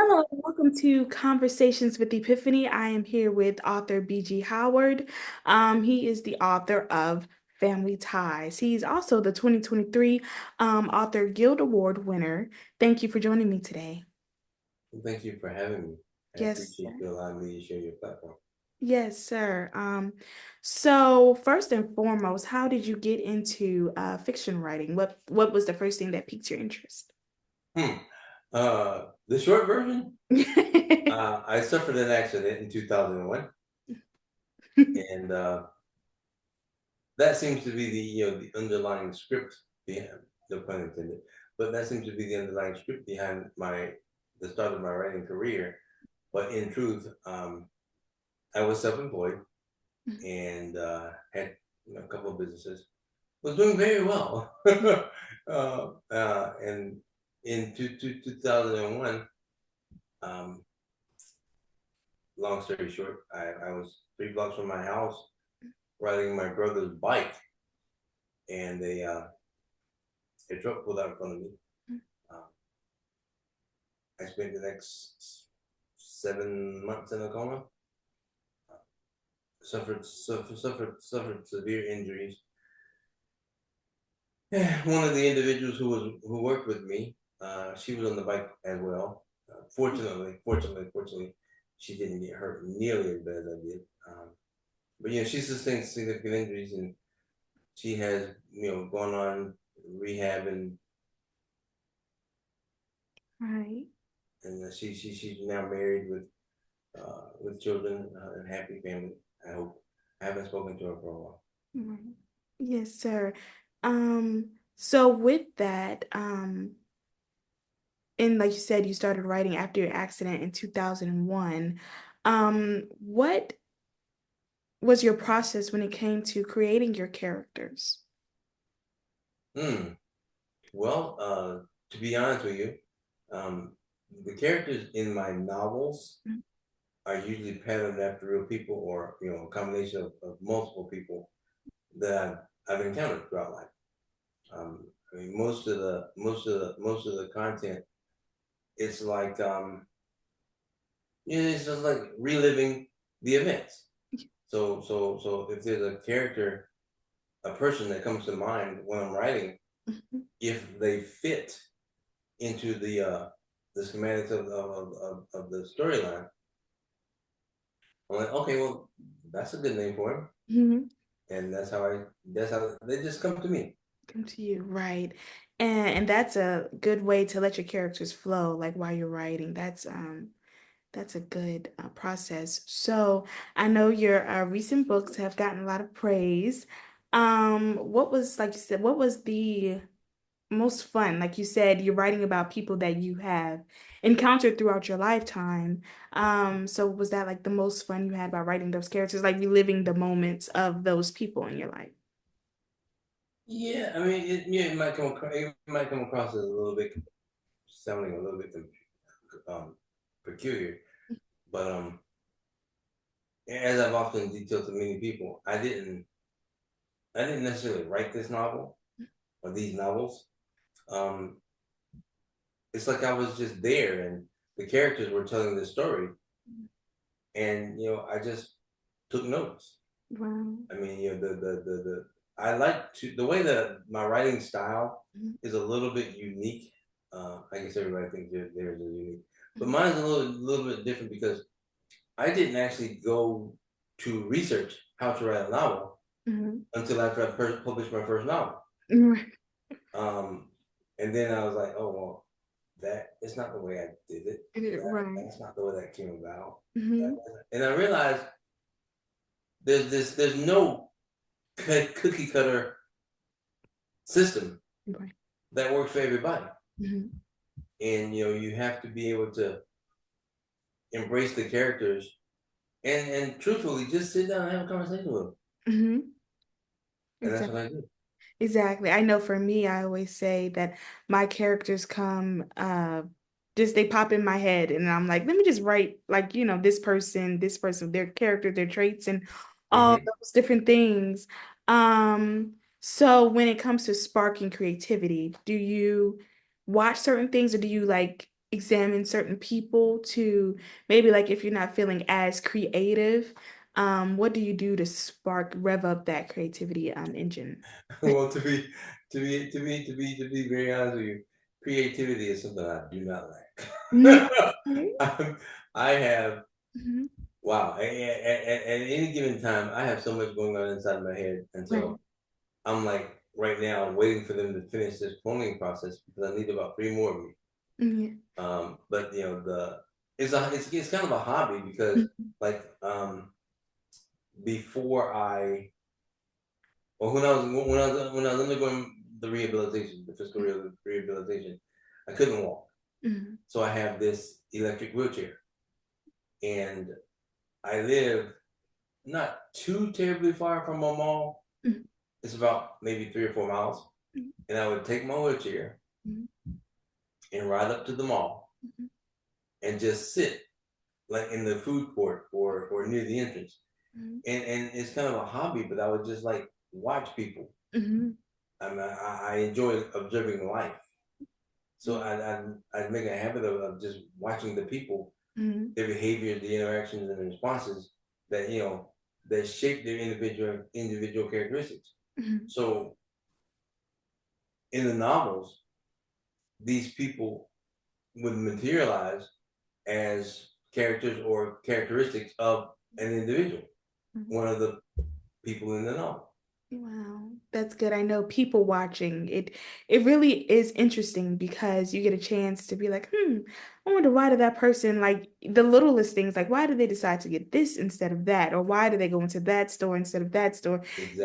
Hello, and welcome to Conversations with Epiphany. I am here with author B.G Howard. He is the author of Family Ties. He's also the 2023 Author Guild Award winner. Thank you for joining me today. Well, thank you for having me. I Yes, appreciate sir. you allowing me to share your platform. Yes, sir. So first and foremost, how did you get into fiction writing? What was the first thing that piqued your interest? Hmm. The short version, I suffered an accident in 2001, and that seems to be the underlying script behind, no pun intended, but that seems to be the underlying script behind the start of my writing career. But in truth, I was self-employed and had a couple of businesses. Was doing very well. And in 2001, um, long story short, I was 3 blocks from my house riding my brother's bike, and a truck pulled out in front of me. Um, I spent the next 7 months in a coma. Suffered severe injuries. One of the individuals who worked with me, she was on the bike as well. Fortunately, she didn't get hurt nearly as bad as I did. But she sustained significant injuries, and she has gone on rehab, Right. and she's now married with children and happy family. I hope. I haven't spoken to her for a while. Right. Yes, sir. So with that, and like you said, you started writing after your accident in 2001. What was your process when it came to creating your characters? Hmm. Well, to be honest with you, um, the characters in my novels are usually patterned after real people, or a combination of multiple people that I've encountered throughout life. I mean, most of the content, it's like it's just like reliving the events. So if there's a character, a person that comes to mind when I'm writing, if they fit into the schematics of the storyline, I'm like, okay, well, that's a good name for him, Mhm. and that's how they just come to me. Come to you, right? And that's a good way to let your characters flow, like while you're writing. That's a good process. So I know your recent books have gotten a lot of praise. What was, like you said, what was the most fun? Like you said, you're writing about people that you have encountered throughout your lifetime. So was that like the most fun you had by writing those characters, like reliving the moments of those people in your life? Yeah, I mean, it might come across as a little bit sounding a little bit um, peculiar, but as I've often detailed to many people, I didn't necessarily write this novel or these novels. Um, it's like I was just there, and the characters were telling the story, and I just took notes. Wow. I mean, the I like to the way that my writing style is a little bit unique. I guess everybody thinks theirs is unique, but mine's a little bit different because I didn't actually go to research how to write a novel Mhm. until after I published my first novel. Right. Um, and then I was like, oh well, that it's not the way I did it. Right. That's not the way that came about. Hmm. And I realized there's no cookie cutter system Right. that works for everybody. Hmm. And you have to be able to embrace the characters and truthfully just sit down and have a conversation with them. Hmm. And that's what I do. Exactly. I know for me, I always say that my characters come just they pop in my head and I'm like, let me just write like, this person, their character, their traits and all Mm-hmm. those different things. So when it comes to sparking creativity, do you watch certain things or do you like examine certain people to maybe like if you're not feeling as creative, what do you do to spark, rev up that creativity engine? Well, to be very honest with you, creativity is something I do not Mm, lack. okay. I have Mhm. wow. At any given time, I have so much going on inside my head Right. until I'm like right now waiting for them to finish this cloning process because I need about three more of me. Mhm. But the it's kind of a hobby because Mhm. like before I or when I was undergoing the rehabilitation, the physical rehabilitation, I couldn't walk. Mhm. So I have this electric wheelchair, and I live not too terribly far from a mall. Mhm. It's about maybe 3 or 4 miles, Mhm. and I would take my wheelchair Mhm. and ride up to the mall Mhm. and just sit like in the food court or near the entrance. Mhm. And it's kind of a hobby, but I would just like watch people. Mhm. I mean, I enjoy observing life. So Mhm. I'd make a habit of just watching the people, Mhm. their behaviors, the interactions, and the responses that that shape their individual characteristics. Mhm. So in the novels, these people would materialize as characters or characteristics of an individual, Mhm. one of the people in the novel. Wow, that's good. I know people watching it really is interesting because you get a chance to be like, I wonder why did that person like the littlest things, like why did they decide to get this instead of that? Or why did they go into that store instead of that store?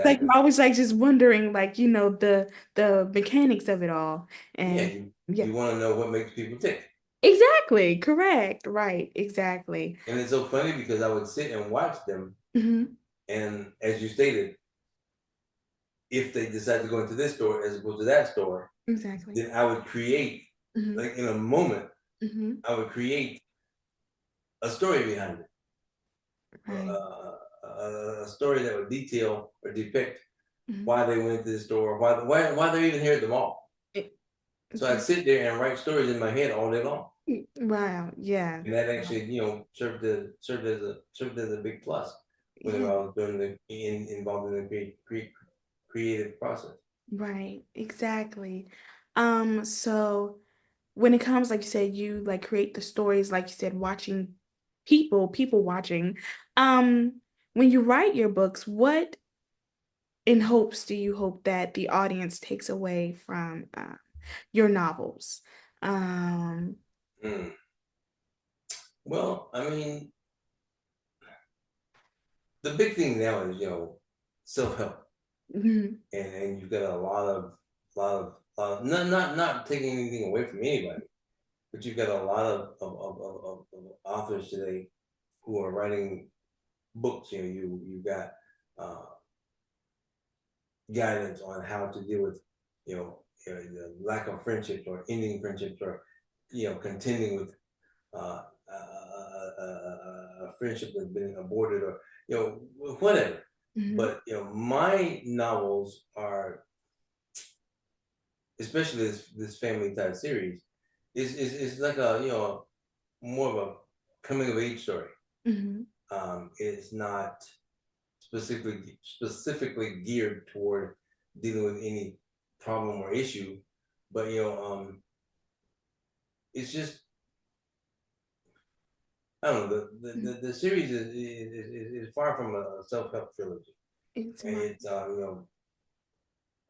Like Exactly. I was like just wondering, like, the mechanics of it all. Yeah, And yeah, you want to know what makes people tick. exactly, correct, right, exactly. And it's so funny because I would sit and watch them, Hmm. and as you stated, if they decide to go into this store as opposed to that store, Exactly. then I would create, Hmm. like in a moment, Hmm. I would create a story behind it, Right. a story that would detail or depict Hmm. why they went to the store, why they're even here at the mall. So I'd sit there and write stories in my head all day long, Wow, yeah. and that actually, served as a big plus whenever Yeah, I was doing involved in the creative process. right, exactly. So when it comes, like you said, you like create the stories, like you said, watching people watching. Um, when you write your books, what in hopes do you hope that the audience takes away from your novels? Um, Mm. Well, I mean, the big thing now is self help, mhm, and you've got a lot of not taking anything away from anybody, but you've got a lot of authors today who are writing books. You've got uh, guidance on how to deal with the lack of friendships or ending friendships or contending with a friendship that's been aborted or whatever. mhm, But my novels are, especially this family type series, is like a more of a coming of age story. mhm, It's not specifically geared toward dealing with any problem or issue, but it's just I don't know. mhm. The series is far from a self help trilogy. It's And my it's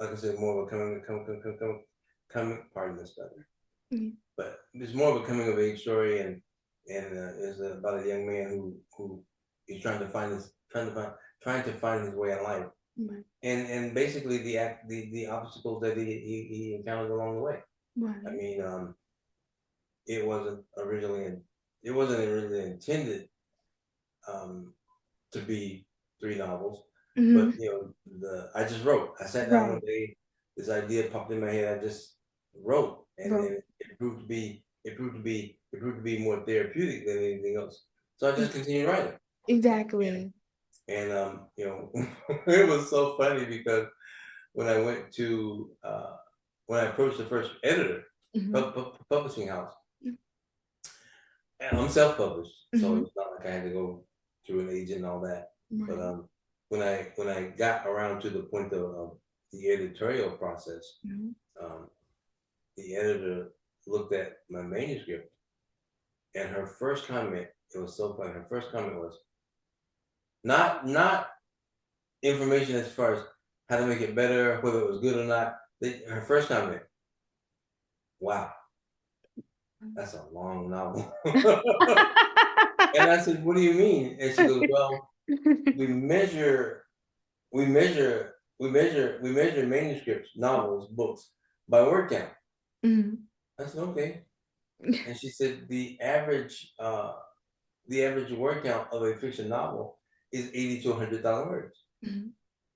like I said, more of a coming pardon this better, mhm, but it's more of a coming of age story, and it's about a young man who is trying to find his way in life, my and basically the obstacles that he encountered along the way. I right. mean, it wasn't originally intended um, to be three novels, but Mhm, the I just wrote. I sat down one right, day, this idea popped in my head. I just wrote, and right. it proved to be more therapeutic than anything else. So I just continued writing, Exactly. and it was so funny because when I went to when I approached the first editor, Mhm, publishing house, I'm self-published, so Hmm. it's not like I had to go through an agent and all that. But Right. when I got around to the point of the editorial process, Hmm. um, the editor looked at my manuscript, and her first comment, it was so funny. Her first comment was not information as far as how to make it better, whether it was good or not. Her first comment, "Wow, that's a long novel." And I said, "What do you mean?" And she goes, "Well, we measure, we measure manuscripts, novels, books by word count." Hmm. I said, "Okay." And she said, the average word count of a fiction novel is 80 to 100,000 words." Hmm.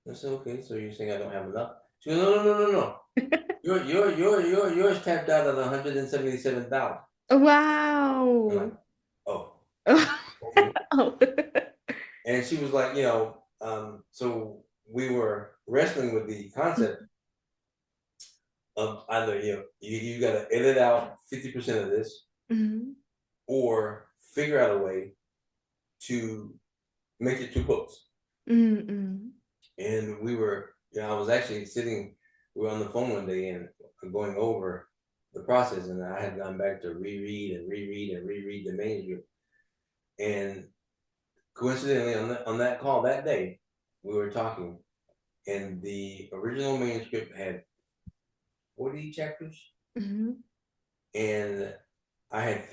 I said, "Okay, so you're saying I don't have enough?" She goes, "No, no, no, no, no. Yours tapped out at 177,000." I'm like, Wow. "Oh, okay." Oh. And she was like, so we were wrestling with the concept of either, you got to edit out 50% of this Hmm. or figure out a way to make it two books. Hmm. And I was actually we were on the phone one day and going over the process, and I had gone back to reread and reread and reread the manuscript. And coincidentally, on that call that day, we were talking, and the original manuscript had 40 chapters, Hmm. and I had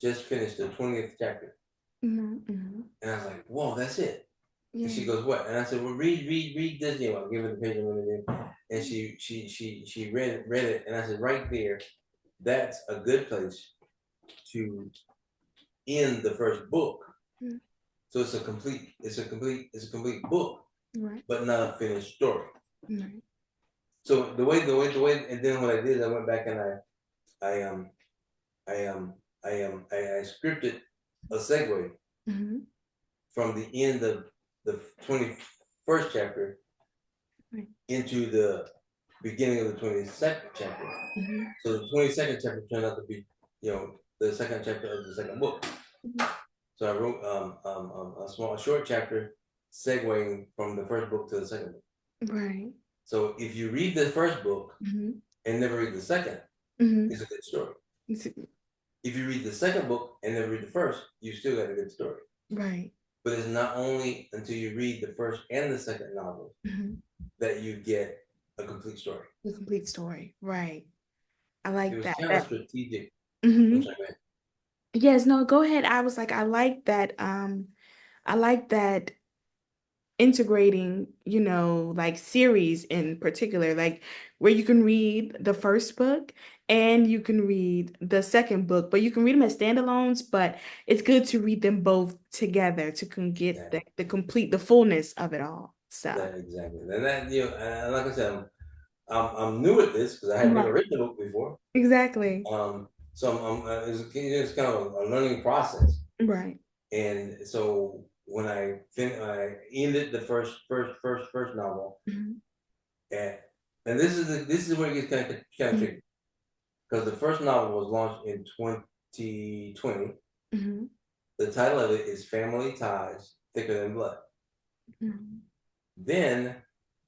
just finished the 20th chapter. Hmm. Hmm. And I was like, "Whoa, that's it." And she Yeah. goes, "What?" And I said, "Well, read this." I'll give her the page I'm going to do. And she read it, and I said, "Right there, that's a good place to end the first book." Mm. So it's a complete book, Right. but not a finished story. Right. So and then what I did, I went back and I I I scripted a segue Hmm. from the end of the 21st chapter Right. into the beginning of the 22nd chapter. Hmm. So the 22nd chapter turned out to be, the second chapter of the second book. Hmm. So I wrote a short chapter segueing from the first book to the second book. Right. So if you read the first book Hmm. and never read the second, Hmm. it's a good story. It's- If you read the second book and never read the first, you still got a good story. Right. But it's not only until you read the first and the second novel Hmm. that you get a complete story. The complete story. Right. I It like was that. kind of That. strategic. I'm Hmm. sorry, man. Yes, no, go ahead. I was like, I like that integrating, like series in particular, like where you can read the first book and you can read the second book, but you can read them as standalones, but it's good to read them both together to can get That, the fullness of it all. So, that exactly. And that, and like I said, I'm new at this because I had never right. written a book before. Exactly. So it's kind of a learning process. Right. And so when I ended the first novel, Mhm. at, and this is where it gets kind of tricky because the first novel was launched in 2020. Mhm. The title of it is Family Ties Thicker Than Blood. Mhm. Then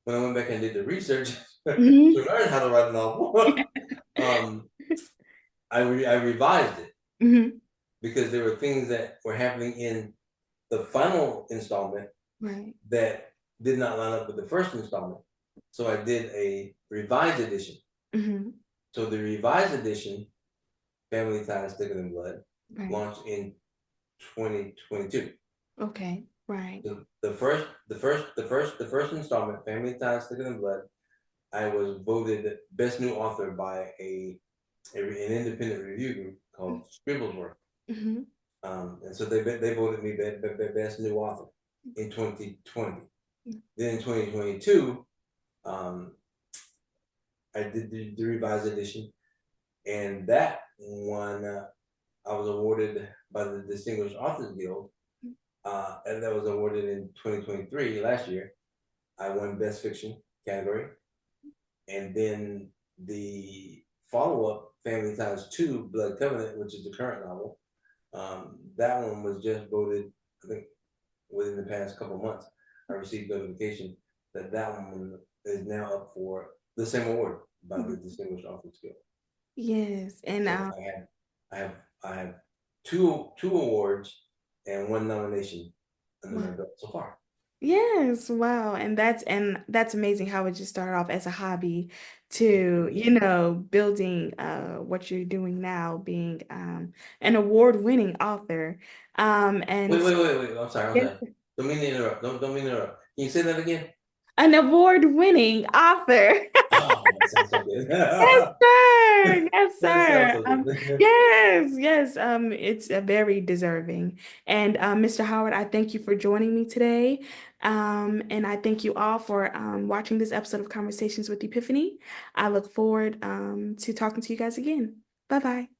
when I went back and did the research to Mhm. learn how to write a novel, um, I revised it Mhm. because there were things that were happening in the final installment Right. that did not line up with the first installment. So I did a revised edition. Mhm. So the revised edition, Family Ties Thicker Than Blood, Right. launched in 2022. Okay. Right. The first installment, Family Ties Thicker Than Blood, I was voted best new author by an independent review group called Scribblesworth. Mhm. And so they voted me best new author in 2020. Then in 2022, um, I did the revised edition, and that one I was awarded by the Distinguished Authors Guild, and that was awarded in 2023 last year. I won Best Fiction category, and then the follow up, Family Ties 2, Blood Covenant, which is the current novel, That one was just voted, I think, within the past couple of months. I received notification that that one is now up for the same award by the Distinguished Authors Guild. Yes, and So I have, I have two awards and one nomination under my wow. belt so far. Yes, wow. And that's amazing how it just started off as a hobby to, Yeah. building what you're doing now, being an award-winning author. And Wait. I'm sorry. I'm yes, sorry. Don't mean to interrupt. Don't mean to interrupt. Can you say that again? an award-winning author. Oh, that sounds so good. Yes, sir. Yes, That sounds sir. so good. Yes, yes. It's very deserving. And Mr. Howard, I thank you for joining me today. And I thank you all for watching this episode of Conversations with Epiphany. I look forward to talking to you guys again. Bye-bye.